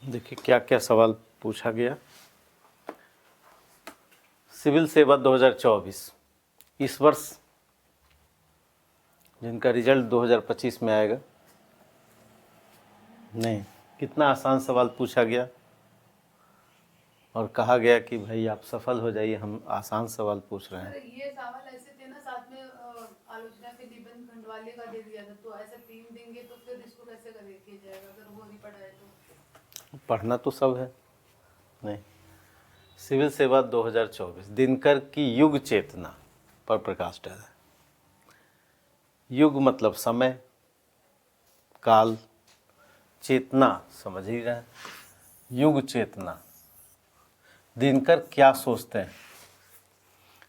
देखिए क्या क्या सवाल पूछा गया। सिविल सेवा 2024 इस वर्ष जिनका रिजल्ट 2025 में आएगा, नहीं, कितना आसान सवाल पूछा गया और कहा गया कि भाई आप सफल हो जाइए, हम आसान सवाल पूछ रहे हैं। ये सवाल ऐसे थे ना, साथ में आलोचना के निबंध खंडवाले का दे दिया था, तो ऐसे 3 देंगे तो फिर इसको कैसे किया जाएगा अगर वो नहीं पढ़ा है तो? पढ़ना तो सब है। नहीं, सिविल सेवा 2024 दिनकर की युग चेतना पर प्रकाश डाला। युग मतलब समय, काल, चेतना समझ ही रहे हैं। युग चेतना, दिनकर क्या सोचते हैं,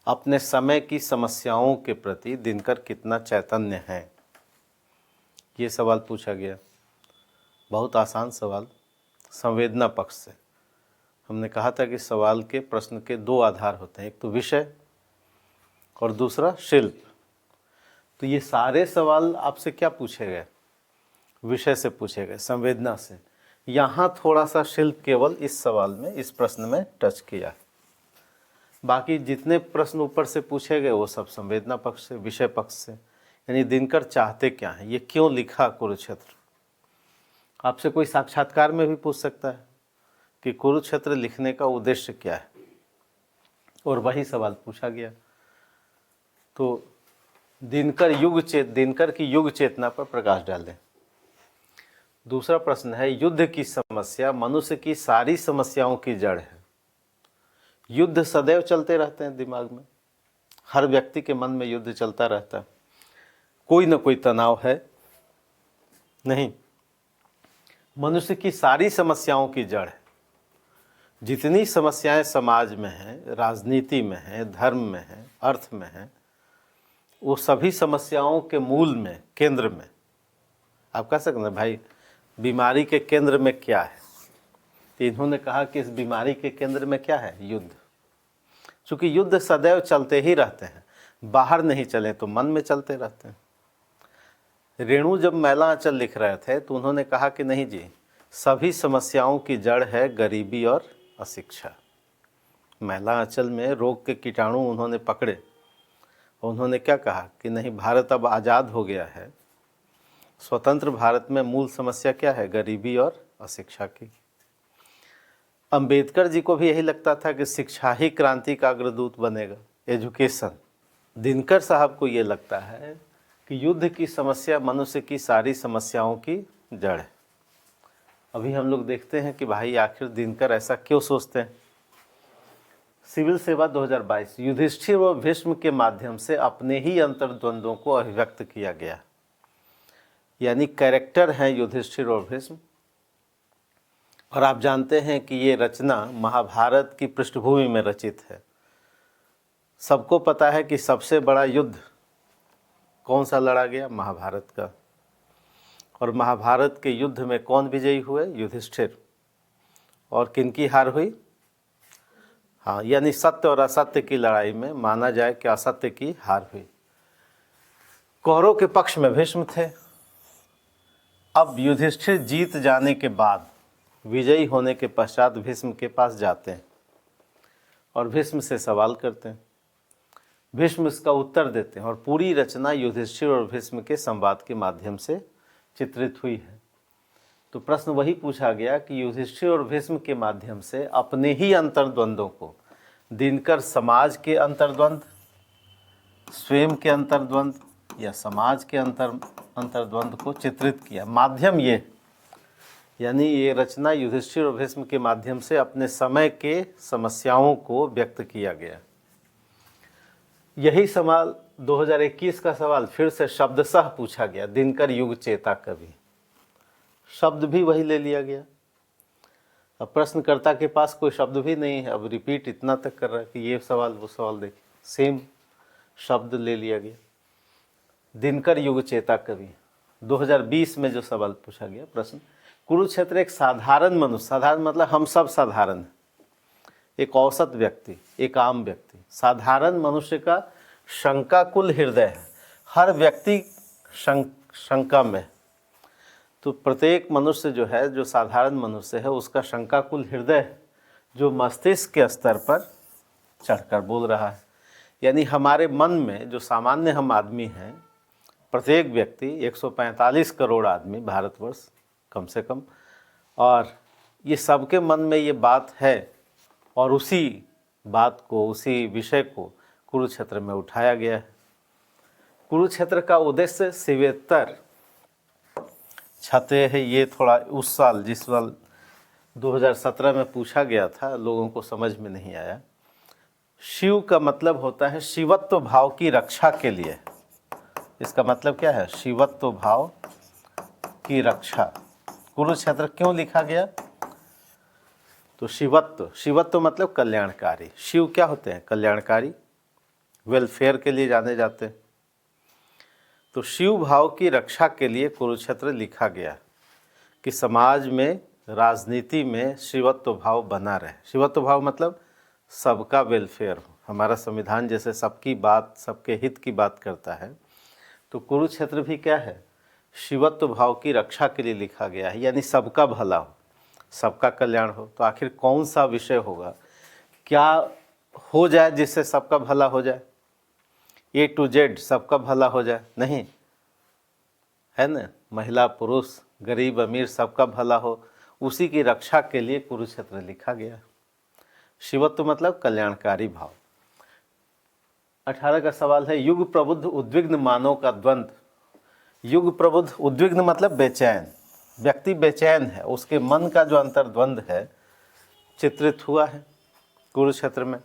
अपने समय की समस्याओं के प्रति दिनकर कितना चैतन्य है, ये सवाल पूछा गया। बहुत आसान सवाल, संवेदना पक्ष से। हमने कहा था कि सवाल के प्रश्न के 2 आधार होते हैं, एक तो विषय और दूसरा शिल्प। तो ये सारे सवाल आपसे क्या पूछे गए, विषय से पूछे गए, संवेदना से। यहाँ थोड़ा सा शिल्प केवल इस सवाल में, इस प्रश्न में टच किया। बाकी जितने प्रश्न ऊपर से पूछे गए वो सब संवेदना पक्ष से, विषय पक्ष से। यानी दिनकर चाहते क्या हैं, ये क्यों लिखा कुरुक्षेत्र। आपसे कोई साक्षात्कार में भी पूछ सकता है कि कुरुक्षेत्र लिखने का उद्देश्य क्या है, और वही सवाल पूछा गया। तो दिनकर की युग चेतना पर प्रकाश डालें। दूसरा प्रश्न है, युद्ध की समस्या मनुष्य की सारी समस्याओं की जड़ है। युद्ध सदैव चलते रहते हैं दिमाग में, हर व्यक्ति के मन में युद्ध चलता रहता है। कोई ना कोई तनाव है, नहीं, मनुष्य की सारी समस्याओं की जड़ है। जितनी समस्याएं समाज में हैं, राजनीति में हैं, धर्म में हैं, अर्थ में हैं, वो सभी समस्याओं के मूल में, केंद्र में, आप कह सकते हैं भाई बीमारी के केंद्र में क्या है। तो इन्होंने कहा कि इस बीमारी के केंद्र में क्या है, युद्ध। चूँकि युद्ध सदैव चलते ही रहते हैं, बाहर नहीं चले तो मन में चलते रहते हैं। रेणु जब मैला आंचल लिख रहे थे तो उन्होंने कहा कि नहीं जी, सभी समस्याओं की जड़ है गरीबी और अशिक्षा। मैला आंचल में रोग के कीटाणु उन्होंने पकड़े, उन्होंने क्या कहा कि नहीं, भारत अब आज़ाद हो गया है, स्वतंत्र भारत में मूल समस्या क्या है, गरीबी और अशिक्षा की। अंबेडकर जी को भी यही लगता था कि शिक्षा ही क्रांति का अग्रदूत बनेगा, एजुकेशन। दिनकर साहब को ये लगता है कि युद्ध की समस्या मनुष्य की सारी समस्याओं की जड़ है। अभी हम लोग देखते हैं कि भाई आखिर दिनकर ऐसा क्यों सोचते हैं। सिविल सेवा 2022 युधिष्ठिर व भीष्म के माध्यम से अपने ही अंतर्द्वंद्वों को अभिव्यक्त किया गया। यानी कैरेक्टर हैं युधिष्ठिर और भीष्म। और आप जानते हैं कि ये रचना महाभारत की पृष्ठभूमि में रचित है। सबको पता है कि सबसे बड़ा युद्ध कौन सा लड़ा गया, महाभारत का। और महाभारत के युद्ध में कौन विजयी हुए, युधिष्ठिर। और किनकी हार हुई, हाँ, यानी सत्य और असत्य की लड़ाई में माना जाए कि असत्य की हार हुई। कौरवों के पक्ष में भीष्म थे। अब युधिष्ठिर जीत जाने के बाद, विजयी होने के पश्चात भीष्म के पास जाते हैं और भीष्म से सवाल करते हैं। भीष्म इसका उत्तर देते हैं और पूरी रचना युधिष्ठिर और भीष्म के संवाद के माध्यम से चित्रित हुई है। तो प्रश्न वही पूछा गया कि युधिष्ठिर और भीष्म के माध्यम से अपने ही अंतर्द्वंद्वों को, दिनकर समाज के अंतर्द्वंद, स्वयं के अंतर्द्वंद या समाज के अंतर्द्वंद को चित्रित किया। माध्यम ये, यानी ये रचना युधिष्ठिर और भीष्म के माध्यम से अपने समय के समस्याओं को व्यक्त किया गया। यही सवाल 2021 का सवाल फिर से शब्दशः पूछा गया, दिनकर युग चेता कवि। शब्द भी वही ले लिया गया। अब प्रश्नकर्ता के पास कोई शब्द भी नहीं है, अब रिपीट इतना तक कर रहा है कि ये सवाल वो सवाल देखिए, सेम शब्द ले लिया गया। दिनकर युग चेता कवि 2020 में जो सवाल पूछा गया प्रश्न, कुरुक्षेत्र एक साधारण मनुष्य, साधारण मतलब हम सब साधारण हैं, एक औसत व्यक्ति, एक आम व्यक्ति, साधारण मनुष्य का शंकाकुल हृदय है। हर व्यक्ति शंका में। तो तो प्रत्येक मनुष्य जो है, जो साधारण मनुष्य है, उसका शंकाकुल हृदय जो मस्तिष्क के स्तर पर चढ़कर बोल रहा है। यानी हमारे मन में जो सामान्य हम आदमी हैं, प्रत्येक व्यक्ति 145 करोड़ आदमी भारतवर्ष कम से कम, और ये सबके मन में ये बात है, और उसी बात को, उसी विषय को कुरुक्षेत्र में उठाया गया है। कुरुक्षेत्र का उद्देश्य शिवेतर छते है। ये थोड़ा उस साल, जिस साल 2017 में पूछा गया था, लोगों को समझ में नहीं आया। शिव का मतलब होता है शिवत्व भाव की रक्षा के लिए। इसका मतलब क्या है? शिवत्व भाव की रक्षा। कुरुक्षेत्र क्यों लिखा गया? तो शिवत्व मतलब कल्याणकारी। शिव क्या होते हैं? कल्याणकारी, वेलफेयर के लिए जाने जाते हैं। तो शिव भाव की रक्षा के लिए कुरुक्षेत्र लिखा गया कि समाज में, राजनीति में शिवत्व भाव बना रहे। शिवत्व भाव मतलब सबका वेलफेयर हो। हमारा संविधान जैसे सबकी बात, सबके हित की बात करता है, तो कुरुक्षेत्र भी क्या है? शिवत्व भाव की रक्षा के लिए लिखा गया है, यानी सबका भला हो, सबका कल्याण हो। तो आखिर कौन सा विषय होगा, क्या हो जाए जिससे सबका भला हो जाए? A to Z सबका भला हो जाए? नहीं है ना, महिला पुरुष, गरीब अमीर सबका भला हो, उसी की रक्षा के लिए कुरुक्षेत्र लिखा गया। शिवत्व मतलब कल्याणकारी भाव। 18 का सवाल है, युग प्रबुद्ध उद्विग्न मानव का द्वंद्व। युग प्रबुद्ध, उद्विग्न मतलब बेचैन, व्यक्ति बेचैन है, उसके मन का जो अंतर्द्वंद है चित्रित हुआ है कुरुक्षेत्र में।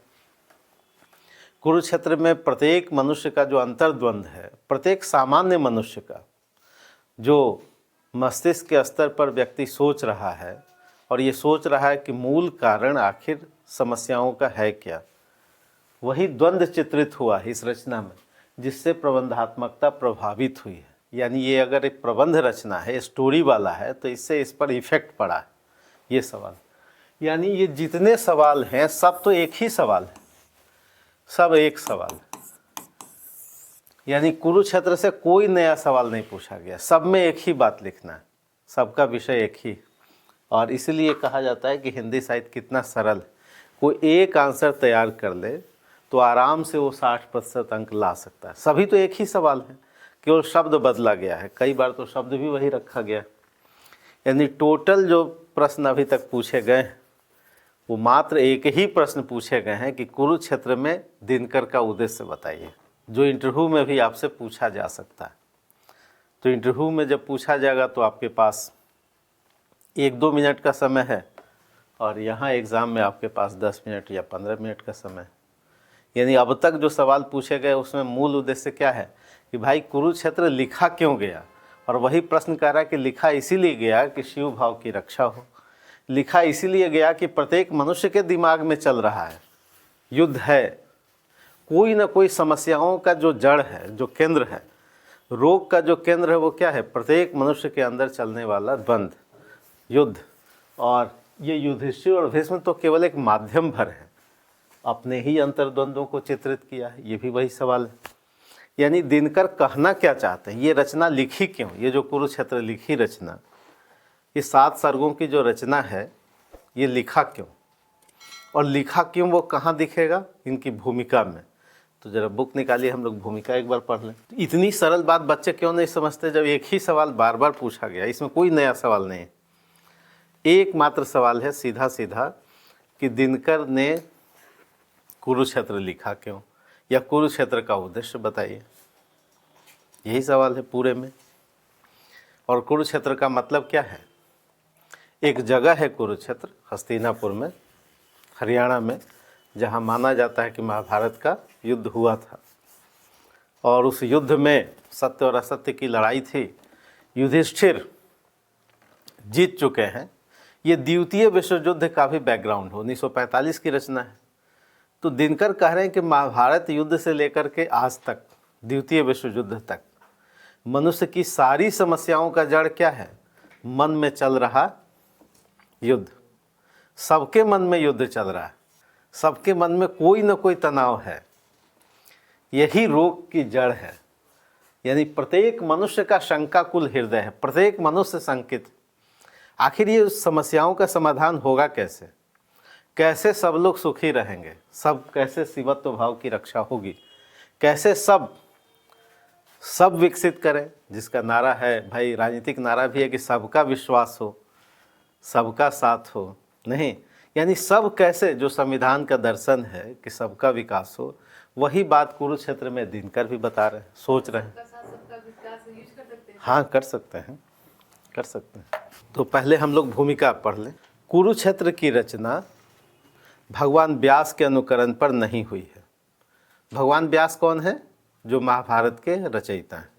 कुरुक्षेत्र में प्रत्येक मनुष्य का जो अंतर्द्वंद है, प्रत्येक सामान्य मनुष्य का जो मस्तिष्क के स्तर पर व्यक्ति सोच रहा है, और ये सोच रहा है कि मूल कारण आखिर समस्याओं का है क्या, वही द्वंद्व चित्रित हुआ है इस रचना में, जिससे प्रबंधात्मकता प्रभावित हुई है। यानी ये अगर एक प्रबंध रचना है, स्टोरी वाला है, तो इससे इस पर इफेक्ट पड़ा है ये सवाल। यानी ये जितने सवाल हैं सब तो एक ही सवाल है, सब एक सवाल है। यानी कुरुक्षेत्र से कोई नया सवाल नहीं पूछा गया, सब में एक ही बात लिखना है, सबका विषय एक ही। और इसलिए कहा जाता है कि हिंदी साहित्य कितना सरल है। कोई एक आंसर तैयार कर ले तो आराम से वो 60% अंक ला सकता है। सभी तो एक ही सवाल है, केवल शब्द बदला गया है, कई बार तो शब्द भी वही रखा गया है। यानी टोटल जो प्रश्न अभी तक पूछे गए हैं वो मात्र एक ही प्रश्न पूछे गए हैं कि कुरुक्षेत्र में दिनकर का उद्देश्य बताइए, जो इंटरव्यू में भी आपसे पूछा जा सकता है। तो इंटरव्यू में जब पूछा जाएगा तो आपके पास 1-2 मिनट का समय है, और यहाँ एग्ज़ाम में आपके पास 10 मिनट या 15 मिनट का समय। यानी अब तक जो सवाल पूछे गए उसमें मूल उद्देश्य क्या है कि भाई कुरुक्षेत्र लिखा क्यों गया, और वही प्रश्न कह रहा है कि लिखा इसीलिए गया कि शिव भाव की रक्षा हो। लिखा इसीलिए गया कि प्रत्येक मनुष्य के दिमाग में चल रहा है युद्ध है, कोई ना कोई समस्याओं का जो जड़ है, जो केंद्र है, रोग का जो केंद्र है वो क्या है? प्रत्येक मनुष्य के अंदर चलने वाला द्वंद्व, युद्ध। और ये युधिष्ठिर और भीष्म तो केवल एक माध्यम भर है, अपने ही अंतर्द्वंद्वों को चित्रित किया है, ये भी वही सवाल है। यानी दिनकर कहना क्या चाहते हैं, ये रचना लिखी क्यों? ये जो कुरुक्षेत्र लिखी रचना, ये 7 सर्गों की जो रचना है, ये लिखा क्यों, और लिखा क्यों वो कहाँ दिखेगा? इनकी भूमिका में। तो जरा बुक निकालिए, हम लोग भूमिका एक बार पढ़ लें। इतनी सरल बात बच्चे क्यों नहीं समझते जब एक ही सवाल बार बार पूछा गया? इसमें कोई नया सवाल नहीं है, एकमात्र सवाल है सीधा सीधा कि दिनकर ने कुरुक्षेत्र लिखा क्यों, या कुरुक्षेत्र का उद्देश्य बताइए। यही सवाल है पूरे में। और कुरुक्षेत्र का मतलब क्या है? एक जगह है कुरुक्षेत्र, हस्तिनापुर में, हरियाणा में, जहाँ माना जाता है कि महाभारत का युद्ध हुआ था, और उस युद्ध में सत्य और असत्य की लड़ाई थी। युधिष्ठिर जीत चुके हैं। ये द्वितीय विश्व युद्ध का भी बैकग्राउंड हो, 1945 की रचना है। तो दिनकर कह रहे हैं कि महाभारत युद्ध से लेकर के आज तक, द्वितीय विश्व युद्ध तक, मनुष्य की सारी समस्याओं का जड़ क्या है? मन में चल रहा युद्ध। सबके मन में युद्ध चल रहा है, सबके मन में कोई ना कोई तनाव है, यही रोग की जड़ है। यानी प्रत्येक मनुष्य का शंकाकुल हृदय है, प्रत्येक मनुष्य शंकित। आखिर ये समस्याओं का समाधान होगा कैसे? कैसे सब लोग सुखी रहेंगे? सब कैसे शिवत्व भाव की रक्षा होगी? कैसे सब विकसित करें? जिसका नारा है भाई, राजनीतिक नारा भी है कि सबका विश्वास हो, सबका साथ हो, नहीं, यानी सब कैसे, जो संविधान का दर्शन है कि सबका विकास हो, वही बात कुरुक्षेत्र में दिनकर भी बता रहे हैं, सोच रहे हैं। सबका साथ सबका विकास यूज कर सकते हैं। हाँ, कर सकते हैं, कर सकते हैं। तो पहले हम लोग भूमिका पढ़ लें। कुरुक्षेत्र की रचना भगवान व्यास के अनुकरण पर नहीं हुई है। भगवान व्यास कौन है? जो महाभारत के रचयिता हैं।